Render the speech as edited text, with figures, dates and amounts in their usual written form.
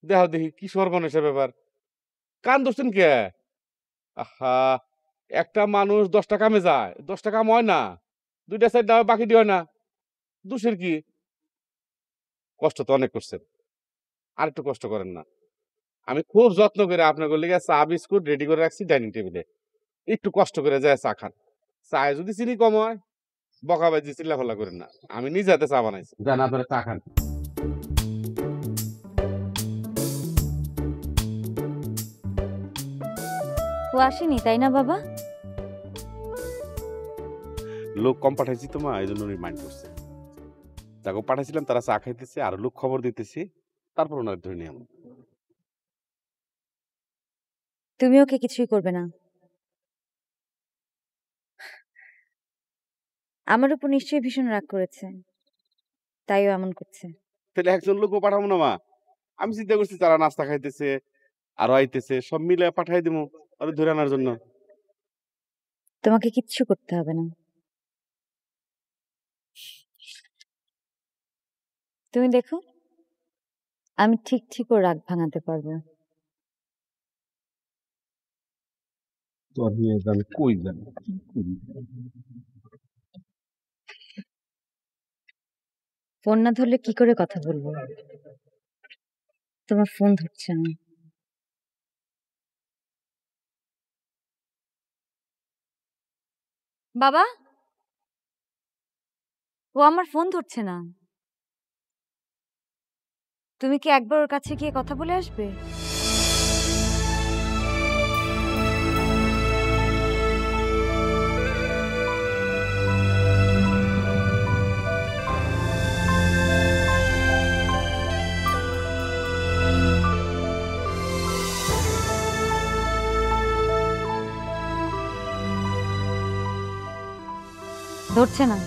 দেহ দেখি কি সর্বনেশা ব্যাপার, কান ধরছেন কে? আহা, একটা মানুষ 10টা কামে যায়, 10টা কাম হয় না, 2টা 4টা বাকিটি হয় না, দোষের কি? কষ্ট তো অনেক করছেন, আর একটু কষ্ট করেন না। আমি খুব যত্ন করে আপনার লিগে চা বিস্কুট রেডি করে রাখছি ডাইনিং টেবিলে, একটু কষ্ট করে যায় চা খান। চায়ে যদি চিনি কম হয় বকাবাজি চিল্লাফাল্লা করেন না, আমি নিজে হাতে চা বানাইছি, যান আপনারা চা খান। ও আসেনি তাই না বাবা? লোক কম পাঠাইছি তো মা, এই জন্য রিমাইন্ড করছে। তাকে পাঠাইছিলাম, তারা চা খাইতেছে আর লোক খবর দিতেছি, তারপর ওনার ধরে নিয়ে তুমি ওকে কিছুই করবে না। আমার উপর নিশ্চয়ই ভীষণ রাগ করেছে, তাইও এমন করছে। তাহলে একজন লোকও পাঠাবো না মা? আমি চিন্তা করছি তারা নাস্তা খাইতেছে আরো আইতেছে, সব মিলে পাঠাই দিব আরো ধরে আনার জন্য। তোমাকে কিচ্ছু করতে হবে না। তুমি দেখো, আমি ঠিক ঠিক ওর রাগ ভাঙাতে পারবো। কই জানি ফোন না ধরলে কি করে কথা বলবো? তোমার ফোন ধরছে না। বাবা, ও আমার ফোন ধরছে না। তুমি কি একবার ওর কাছে গিয়ে কথা বলে আসবে? ধরছে না।